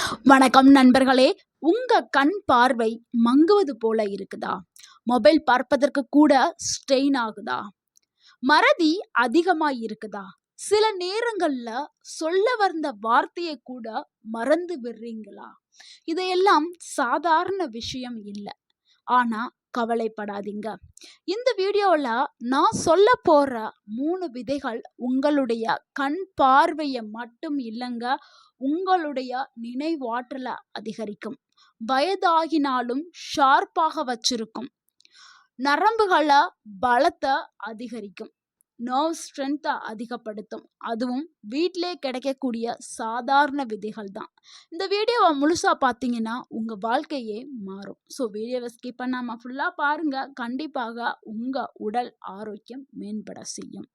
வணக்கம் நண்பர்களே. உங்க கண் பார்வை மங்குவது போல இருக்குதா? மொபைல் பார்ப்பதற்கு கூட ஸ்ட்ரெயின் ஆகுதா? மறதி அதிகமா இருக்குதா? சில நேரங்கள்ல சொல்ல வந்த வார்த்தையை கூட மறந்து விடுறீங்களா? இதையெல்லாம் சாதாரண விஷயம் இல்ல. ஆனா கவலைப்படாதீங்க. இந்த வீடியோல நான் சொல்ல போற 3 விதைகள் உங்களுடைய கண் பார்வையை மட்டும் இல்லங்க, உங்களுடைய நினைவாற்றலை அதிகரிக்கும். வயதாகினாலும் ஷார்ப்பாக வச்சிருக்கும். நரம்புகளை பலத்தை அதிகரிக்கும். நர்வ் ஸ்ட்ரென்த்தை அதிகப்படுத்தும். அதுவும் வீட்டிலே கிடைக்கக்கூடிய சாதாரண விதைகள் தான். இந்த வீடியோவை முழுசா பார்த்தீங்கன்னா உங்க வாழ்க்கையே மாறும். ஸோ வீடியோவை ஸ்கிப் பண்ணாம ஃபுல்லா பாருங்க. கண்டிப்பாக உங்க உடல் ஆரோக்கியம் மேம்பட செய்யும்.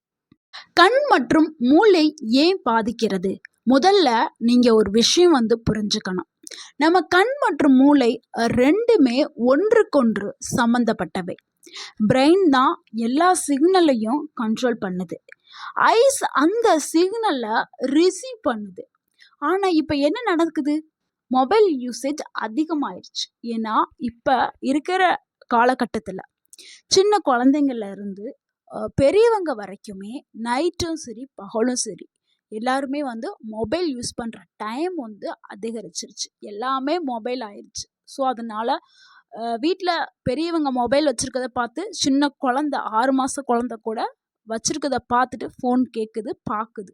கண் மற்றும் மூளை ஏன் பாதிக்கிறது? முதல்ல நீங்க ஒரு விஷயம் புரிஞ்சுக்கணும். நம்ம கண் மற்றும் மூளை ரெண்டுமே ஒன்றுக்கொன்று சம்பந்தப்பட்டவை. பிரெயின் தான் எல்லா சிக்னலையும் கண்ட்ரோல் பண்ணுது. ஐஸ் அந்த சிக்னலை ரிசீவ் பண்ணுது. ஆனா இப்ப என்ன நடக்குது? மொபைல் யூசேஜ் அதிகமாயிருச்சு. ஏன்னா இப்ப இருக்கிற காலகட்டத்துல சின்ன குழந்தைங்கள்ல இருந்து பெரியவங்க வரைக்குமே நைட்டும் சரி பகலும் சரி எல்லாருமே மொபைல் யூஸ் பண்ற டைம் அதிகரிச்சிருச்சு. எல்லாமே மொபைல் ஆயிடுச்சு. ஸோ அதனால வீட்டில் பெரியவங்க மொபைல் வச்சுருக்கத பார்த்து சின்ன குழந்த 6 மாத குழந்த கூட வச்சுருக்கத பார்த்துட்டு ஃபோன் கேட்குது, பார்க்குது.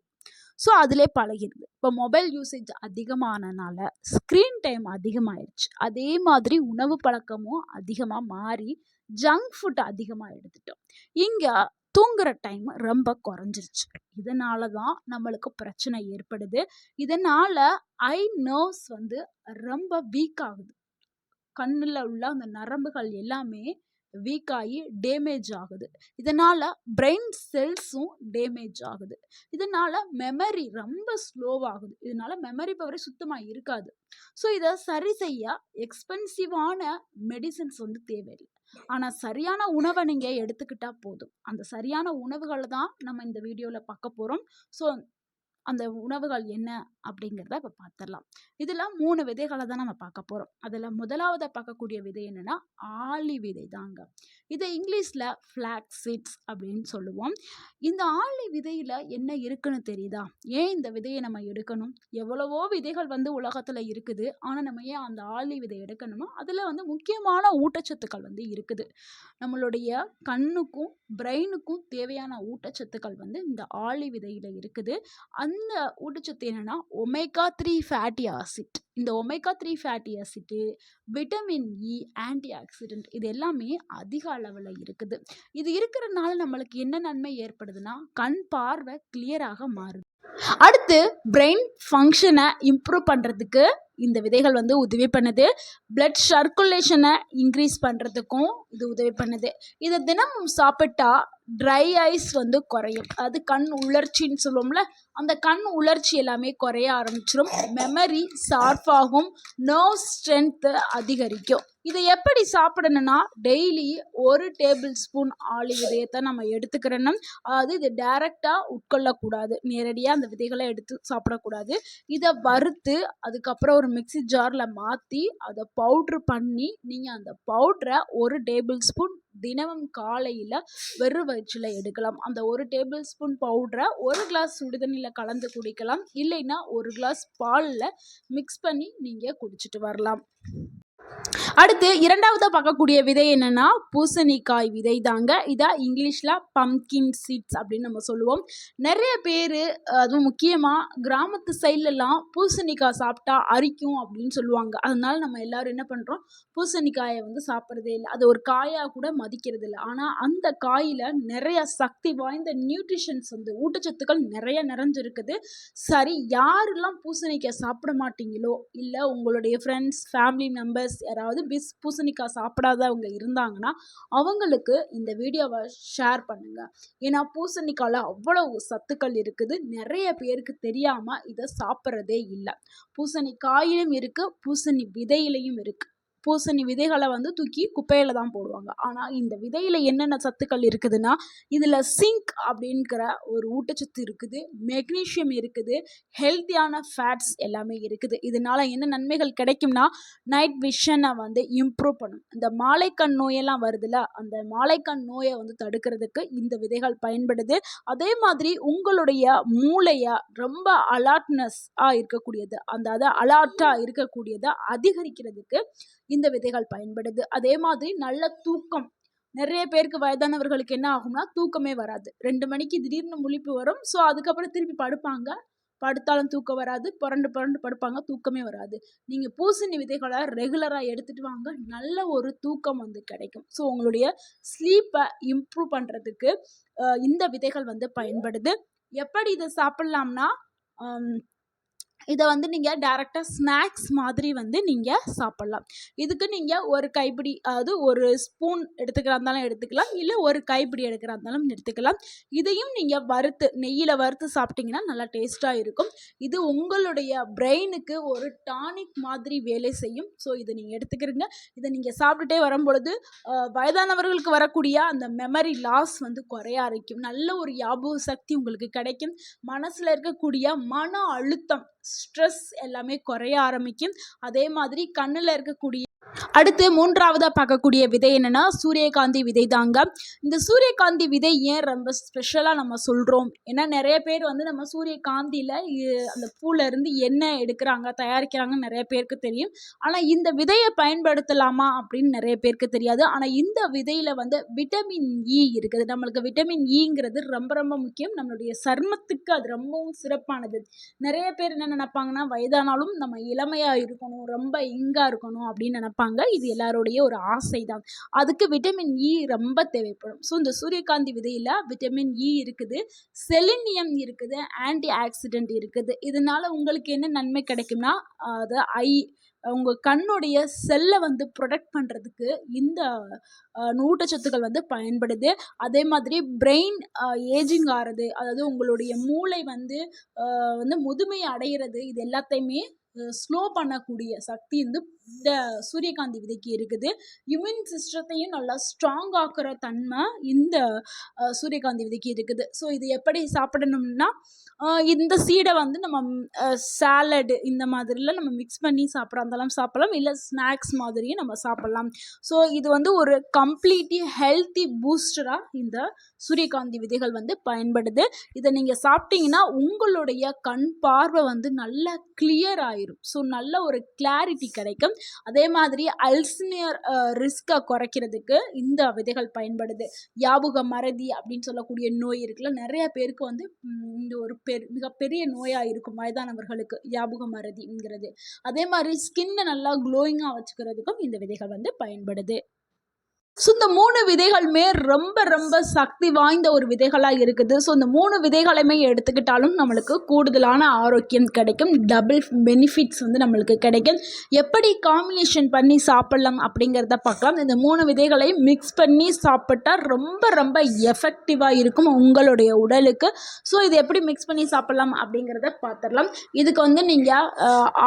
ஸோ அதிலே பழகிடுது. இப்போ மொபைல் யூசேஜ் அதிகமானனால ஸ்க்ரீன் டைம் அதிகமாகிடுச்சு. அதே மாதிரி உணவு பழக்கமும் அதிகமாக மாறி ஜங்க் ஃபுட் அதிகமாக எடுத்துட்டோம். இங்கே தூங்குற டைம் ரொம்ப குறைஞ்சிருச்சு. இதனால தான் நம்மளுக்கு பிரச்சனை ஏற்படுது. இதனால் ஐ நர்வ்ஸ் ரொம்ப வீக் ஆகுது. கண்ணில் உள்ள அந்த நரம்புகள் எல்லாமே வீக் ஆகி டேமேஜ் ஆகுது. இதனால பிரெயின் செல்ஸும் டேமேஜ் ஆகுது. இதனால மெமரி ரொம்ப ஸ்லோவாகுது. இதனால மெமரி பவரே சுத்தமாக இருக்காது. ஸோ இதை சரி செய்ய எக்ஸ்பென்சிவான மெடிசன்ஸ் தேவையில்லை. ஆனால் சரியான உணவை நீங்கள் எடுத்துக்கிட்டா போதும். அந்த சரியான உணவுகளை தான் நம்ம இந்த வீடியோவில் பார்க்க போகிறோம். ஸோ அந்த உணவுகள் என்ன அப்படிங்கிறத இப்போ பார்த்துடலாம். இதில் 3 விதைகளை தான் நம்ம பார்க்க போகிறோம். அதில் முதலாவது பார்க்கக்கூடிய விதை என்னென்னா ஆளி விதை தாங்க. இதை இங்கிலீஷில் ஃப்ளாக்ஸ் சீட்ஸ் அப்படின்னு சொல்லுவோம். இந்த ஆளி விதையில் என்ன இருக்குன்னு தெரியுதா? ஏன் இந்த விதையை நம்ம எடுக்கணும்? எவ்வளவோ விதைகள் உலகத்தில் இருக்குது. ஆனால் நம்ம ஏன் அந்த ஆளி விதை எடுக்கணுமோ? அதில் முக்கியமான ஊட்டச்சத்துக்கள் இருக்குது. நம்மளுடைய கண்ணுக்கும் பிரெயினுக்கும் தேவையான ஊட்டச்சத்துக்கள் இந்த ஆளி விதையில் இருக்குது. அந்த ஊட்டச்சத்து என்னன்னா ஒமேகா 3 ஃபேட்டி ஆசிட். இந்த omega 3 fatty acid, vitamin E, anti accident இது எல்லாமே அதிக அளவில் இருக்குது. இது இருக்கிறதுனால நம்மளுக்கு என்ன நன்மை ஏற்படுதுன்னா கண் பார்வை கிளியராக மாறுது. அடுத்து பிரெயின் ஃபங்க்ஷனை இம்ப்ரூவ் பண்ணுறதுக்கு இந்த விதைகள் உதவி பண்ணுது. பிளட் சர்க்குலேஷனை இன்க்ரீஸ் பண்ணுறதுக்கும் இது உதவி பண்ணுது. இதை தினமும் சாப்பிட்டா ட்ரை ஐஸ் குறையும். அது கண் உலர்ச்சின்னு சொல்லுவோம்ல, அந்த கண் உலர்ச்சி எல்லாமே குறைய ஆரம்பிச்சிடும். மெமரி ஷார்ப்பாகும். நர்வ் ஸ்ட்ரென்த்து அதிகரிக்கும். இதை எப்படி சாப்பிடணும்னா டெய்லி 1 டேபிள் ஸ்பூன் ஆளி விதையத்தை நம்ம எடுத்துக்கிறணும். அதாவது இது டைரெக்டாக உட்கொள்ளக்கூடாது. நேரடியாக அந்த விதைகளை எடுத்து சாப்பிடக்கூடாது. இதை வறுத்து அதுக்கப்புறம் ஒரு மிக்ஸி ஜாரில் மாற்றி அதை பவுட்ரு பண்ணி நீங்கள் அந்த பவுட்ரை 1 டேபிள் ஸ்பூன் தினமும் காலையில் வெறும் வயிற்றில் எடுக்கலாம். அந்த 1 டேபிள் ஸ்பூன் பவுடரை 1 கிளாஸ் சுடுதண்ணியில் கலந்து குடிக்கலாம். இல்லைன்னா 1 கிளாஸ் பாலில் மிக்ஸ் பண்ணி நீங்கள் குடிச்சிட்டு வரலாம். அடுத்து இரண்டாவது பார்க்கக்கூடிய விதை என்னன்னா பூசணிக்காய் விதை தாங்க. இதை இங்கிலீஷில் பம்கின் சீட்ஸ் அப்படின்னு நம்ம சொல்லுவோம். நிறைய பேர் அதுவும் முக்கியமாக கிராமத்து சைட்லலாம் பூசணிக்காய் சாப்பிட்டா அரிக்கும் அப்படின்னு சொல்லுவாங்க. அதனால நம்ம எல்லாரும் என்ன பண்ணுறோம், பூசணிக்காயை சாப்பிட்றதே இல்லை. அது ஒரு காயாக கூட மதிக்கிறது இல்லை. ஆனால் அந்த காயில் நிறைய சக்தி வாய்ந்த நியூட்ரிஷன்ஸ் ஊட்டச்சத்துக்கள் நிறைய நிறைஞ்சிருக்குது. சரி, யாரெல்லாம் பூசணிக்காய் சாப்பிட மாட்டீங்களோ, இல்லை உங்களுடைய ஃப்ரெண்ட்ஸ் ஃபேமிலி மெம்பர்ஸ் யாராவது பூசணிக்காய் சாப்பிடாதவங்க இருந்தாங்கன்னா அவங்களுக்கு இந்த வீடியோவை ஷேர் பண்ணுங்க. ஏன்னா பூசணிக்காயில் அவ்வளவு சத்துக்கள் இருக்குது. நிறைய பேருக்கு தெரியாம இதை சாப்பிட்றதே இல்லை. பூசணிக்காயிலும் இருக்கு, பூசணி விதையிலையும் இருக்கு. பூசணி விதைகளை வந்து தூக்கி குப்பையில் தான் போடுவாங்க. ஆனால் இந்த விதையில் என்னென்ன சத்துக்கள் இருக்குதுன்னா, இதில் சிங்க் அப்படிங்கிற ஒரு ஊட்டச்சத்து இருக்குது, மெக்னீஷியம் இருக்குது, ஹெல்த்தியான ஃபேட்ஸ் எல்லாமே இருக்குது. இதனால் என்ன நன்மைகள் கிடைக்கும்னா, நைட் விஷனை வந்து இம்ப்ரூவ் பண்ணும். இந்த மாலைக்கண் நோயெல்லாம் வருதுல்ல, அந்த மாலைக்கண் நோயை வந்து தடுக்கிறதுக்கு இந்த விதைகள் பயன்படுது. அதே மாதிரி உங்களுடைய மூளையை ரொம்ப அலர்ட்னஸ்ஸாக இருக்கக்கூடியது, அதாவது அலர்ட்டாக இருக்கக்கூடியதை அதிகரிக்கிறதுக்கு இந்த விதைகள் பயன்படுது. அதே மாதிரி நல்ல தூக்கம், நிறைய பேருக்கு வயதானவர்களுக்கு என்ன ஆகும்னா தூக்கமே வராது. 2 மணிக்கு திடீர்னு முழிப்பு வரும். ஸோ அதுக்கப்புறம் திருப்பி படுப்பாங்க, படுத்தாலும் தூக்கம் வராது, புரண்டு புரண்டு படுப்பாங்க, தூக்கமே வராது. நீங்கள் பூசணி விதைகளை ரெகுலராக எடுத்துகிட்டு வாங்க, நல்ல ஒரு தூக்கம் வந்து கிடைக்கும். ஸோ உங்களுடைய ஸ்லீப்பை இம்ப்ரூவ் பண்ணுறதுக்கு இந்த விதைகள் வந்து பயன்படுது. எப்படி இதை சாப்பிட்லாம்னா, இதை வந்து நீங்கள் டைரெக்டாக ஸ்நாக்ஸ் மாதிரி வந்து நீங்கள் சாப்பிட்லாம். இதுக்கு நீங்கள் ஒரு கைப்பிடி, அதாவது ஒரு ஸ்பூன் எடுத்துக்கிறா இருந்தாலும் எடுத்துக்கலாம், இல்லை ஒரு கைப்பிடி எடுக்கிறா இருந்தாலும் எடுத்துக்கலாம். இதையும் நீங்கள் வறுத்து, நெய்யில் வறுத்து சாப்பிட்டிங்கன்னா நல்லா டேஸ்ட்டாக இருக்கும். இது உங்களுடைய பிரெயினுக்கு ஒரு டானிக் மாதிரி வேலை செய்யும். ஸோ இதை நீங்கள் எடுத்துக்கிறீங்க. இதை நீங்கள் சாப்பிட்டுட்டே வரும்பொழுது வயதானவர்களுக்கு வரக்கூடிய அந்த மெமரி லாஸ் வந்து குறைய ஆரம்பிக்கும். நல்ல ஒரு ஞாபக சக்தி உங்களுக்கு கிடைக்கும். மனசில் இருக்கக்கூடிய மன அழுத்தம், ஸ்ட்ரெஸ் எல்லாமே குறைய ஆரம்பிக்கும். அதே மாதிரி கண்ணில் இருக்கக்கூடிய அடுத்து 3ஆவதாக பார்க்கக்கூடிய விதை என்னென்னா சூரியகாந்தி விதை தாங்க. இந்த சூரியகாந்தி விதை ஏன் ரொம்ப ஸ்பெஷலாக நம்ம சொல்கிறோம், ஏன்னா நிறைய பேர் வந்து நம்ம சூரியகாந்தியில் அந்த பூலேருந்து எண்ணெய் எடுக்கிறாங்க, தயாரிக்கிறாங்கன்னு நிறைய பேருக்கு தெரியும். ஆனால் இந்த விதையை பயன்படுத்தலாமா அப்படின்னு நிறைய பேருக்கு தெரியாது. ஆனால் இந்த விதையில் வந்து விட்டமின் இ இருக்குது. நம்மளுக்கு விட்டமின் இங்கிறது ரொம்ப ரொம்ப முக்கியம். நம்மளுடைய சருமத்துக்கு அது ரொம்பவும் சிறப்பானது. நிறைய பேர் என்ன நினைப்பாங்கன்னா, வயதானாலும் நம்ம இளமையாக இருக்கணும், ரொம்ப இங்காக இருக்கணும் அப்படின்னு நினைப்பாங்க. இது எல்லாருடைய ஒரு ஆசை தான். அதுக்கு விட்டமின் இ ரொம்ப தேவைப்படும். ஸோ இந்த சூரியகாந்தி விதையில் விட்டமின் இ இருக்குது, செலினியம் இருக்குது, ஆன்டி ஆக்சிடென்ட் இருக்குது. இதனால உங்களுக்கு என்ன நன்மை கிடைக்கும்னா, அது உங்கள் கண்ணுடைய செல்லை வந்து ப்ரொடெக்ட் பண்ணுறதுக்கு இந்த ஊட்டச்சத்துக்கள் வந்து பயன்படுது. அதே மாதிரி பிரெயின் ஏஜிங் ஆகிறது, அதாவது உங்களுடைய மூளை வந்து முதுமை அடைகிறது, இது எல்லாத்தையுமே ஸ்லோ பண்ணக்கூடிய சக்தி வந்து இந்த சூரியகாந்தி விதைக்கு இருக்குது. இம்யூன் சிஸ்டத்தையும் நல்லா ஸ்ட்ராங் ஆக்குற தன்மை இந்த சூரியகாந்தி விதைக்கு இருக்குது. ஸோ இது எப்படி சாப்பிடணும்னா, இந்த சீடை வந்து நம்ம சாலடு இந்த மாதிரிலாம் நம்ம மிக்ஸ் பண்ணி சாப்பிட்றதாலும் சாப்பிடலாம், இல்லை ஸ்நாக்ஸ் மாதிரியும் நம்ம சாப்பிட்லாம். ஸோ இது வந்து ஒரு கம்ப்ளீட்லி ஹெல்த்தி பூஸ்டராக இந்த சூரியகாந்தி விதைகள் வந்து பயன்படுது. இதை நீங்கள் சாப்பிட்டீங்கன்னா உங்களுடைய கண் பார்வை வந்து நல்லா கிளியர் ஆயிரும். ஸோ நல்ல ஒரு கிளாரிட்டி கிடைக்கும். அதே மாதிரி அல்சைமர் ரிஸ்கை குறைக்கிறதுக்கு இந்த விதைகள் பயன்படுது. ஞாபக மறதி அப்படின்னு சொல்லக்கூடிய நோய் இருக்குல்ல, நிறைய பேருக்கு வந்து இந்த ஒரு மிகப்பெரிய நோயாக இருக்கும் வயதானவர்களுக்கு, ஞாபக மறதிங்கிறது. அதே மாதிரி ஸ்கின்னை நல்லா க்ளோயிங்காக வச்சுக்கிறதுக்கும் இந்த விதைகள் வந்து பயன்படுது. ஸோ இந்த 3 விதைகளுமே ரொம்ப ரொம்ப சக்தி வாய்ந்த ஒரு விதைகளாக இருக்குது. ஸோ இந்த 3 விதைகளையுமே எடுத்துக்கிட்டாலும் நம்மளுக்கு கூடுதலான ஆரோக்கியம் கிடைக்கும், டபுள் பெனிஃபிட்ஸ் வந்து நம்மளுக்கு கிடைக்கும். எப்படி காம்பினேஷன் பண்ணி சாப்பிட்லாம் அப்படிங்கிறத பார்க்கலாம். இந்த 3 விதைகளையும் மிக்ஸ் பண்ணி சாப்பிட்டா ரொம்ப ரொம்ப எஃபெக்டிவாக இருக்கும் உங்களுடைய உடலுக்கு. ஸோ இது எப்படி மிக்ஸ் பண்ணி சாப்பிட்லாம் அப்படிங்கிறத பார்த்துடலாம். இதுக்கு வந்து நீங்கள்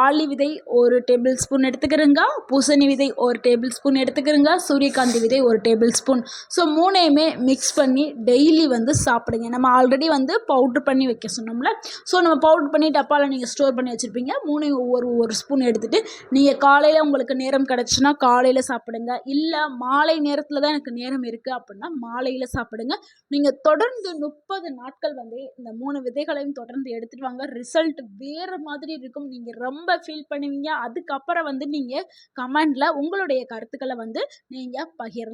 ஆளி விதை 1 டேபிள் ஸ்பூன் எடுத்துக்கிறீங்க, பூசணி விதை 1 டேபிள் ஸ்பூன் எடுத்துக்கிறீங்க, சூரியகாந்தி விதை 1 டேபிள் ஸ்பூன். ஸோ 3யுமே மிக்ஸ் பண்ணி டெய்லி வந்து சாப்பிடுங்க. நம்ம ஆல்ரெடி வந்து பவுட்ரு பண்ணி வைக்க சொன்னோம்ல, ஸோ நம்ம பவுட்ரு பண்ணி டப்பாவில் நீங்கள் ஸ்டோர் பண்ணி வச்சுருப்பீங்க. 3யும் ஒவ்வொரு ஸ்பூன் எடுத்துகிட்டு நீங்கள் காலையில் உங்களுக்கு நேரம் கிடச்சுன்னா காலையில் சாப்பிடுங்க, இல்லை மாலை நேரத்தில் தான் எனக்கு நேரம் இருக்குது அப்படின்னா மாலையில் சாப்பிடுங்க. நீங்கள் தொடர்ந்து 30 நாட்கள் வந்து இந்த 3 விதைகளையும் தொடர்ந்து எடுத்துகிட்டு வாங்க. ரிசல்ட் வேறு மாதிரி இருக்கும், நீங்கள் ரொம்ப ஃபீல் பண்ணுவீங்க. அதுக்கப்புறம் வந்து நீங்கள் கமெண்டில் உங்களுடைய கருத்துக்களை வந்து நீங்கள் பகிரலாம்.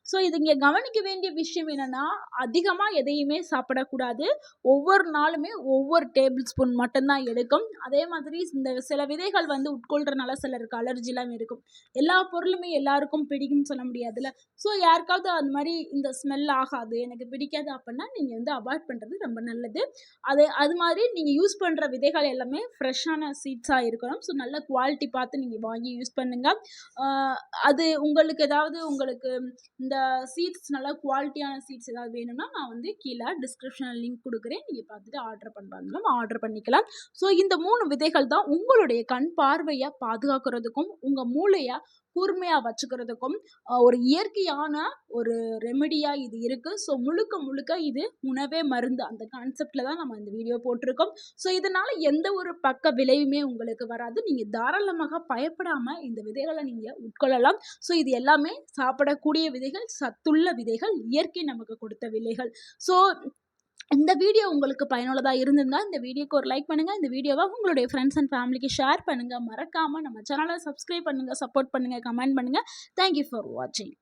ஸோ இது இங்கே கவனிக்க வேண்டிய விஷயம் என்னென்னா, அதிகமாக எதையுமே சாப்பிடக்கூடாது. ஒவ்வொரு நாளுமே ஒவ்வொரு டேபிள் ஸ்பூன் மட்டும்தான் எடுக்கும். அதே மாதிரி இந்த சில விதைகள் வந்து உட்கொள்கிறனால சிலருக்கு அலர்ஜிலாம் இருக்கும். எல்லா பொருளுமே எல்லாருக்கும் பிடிக்கும்னு சொல்ல முடியாதுல்ல. ஸோ யாருக்காவது அந்த மாதிரி இந்த ஸ்மெல் ஆகாது, எனக்கு பிடிக்காது அப்படின்னா நீங்கள் வந்து அவாய்ட் பண்ணுறது ரொம்ப நல்லது. அது மாதிரி நீங்கள் யூஸ் பண்ணுற விதைகள் எல்லாமே ஃப்ரெஷ்ஷான சீட்ஸாக இருக்கணும். ஸோ நல்ல குவாலிட்டி பார்த்து நீங்கள் வாங்கி யூஸ் பண்ணுங்கள். அது உங்களுக்கு இந்த சீட்ஸ் நல்லா குவாலிட்டியான சீட்ஸ் ஏதாவது வேணும்னா நான் வந்து கீழே டிஸ்கிரிப்ஷனில் லிங்க் கொடுக்குறேன், நீங்கள் பார்த்துட்டு ஆர்டர் பண்ணுறாங்களும் ஆர்டர் பண்ணிக்கலாம். ஸோ இந்த 3 விதைகள் தான் உங்களுடைய கண் பார்வையை பாதுகாக்கிறதுக்கும் உங்கள் மூளையை கூர்மையாக வச்சுக்கிறதுக்கும் ஒரு இயற்கையான ஒரு ரெமெடியாக இது இருக்குது. ஸோ முழுக்க முழுக்க இது உணவே மருந்து அந்த கான்செப்டில் தான் நம்ம இந்த வீடியோ போட்டிருக்கோம். ஸோ இதனால் எந்த ஒரு பக்க விளைவுமே உங்களுக்கு வராது. நீங்கள் தாராளமாக பயப்படாமல் இந்த விதைகளை நீங்கள் உட்கொள்ளலாம். ஸோ இது எல்லாமே சாப்பிடக்கூடிய விதைகள், சத்துள்ள விதைகள், இயற்கை நமக்கு கொடுத்த விதைகள். ஸோ இந்த வீடியோ உங்களுக்கு பயனுள்ளதாக இருந்திருந்தால் இந்த வீடியோக்கு ஒரு லைக் பண்ணுங்கள். இந்த வீடியோவை உங்களுடைய ஃப்ரெண்ட்ஸ் அண்ட் ஃபேமிலிக்கு ஷேர் பண்ணுங்கள். மறக்காமல் நம்ம சேனலை சப்ஸ்கிரைப் பண்ணுங்கள், சப்போர்ட் பண்ணுங்கள், கமெண்ட் பண்ணுங்கள். தேங்க்யூ ஃபார் வாட்சிங்.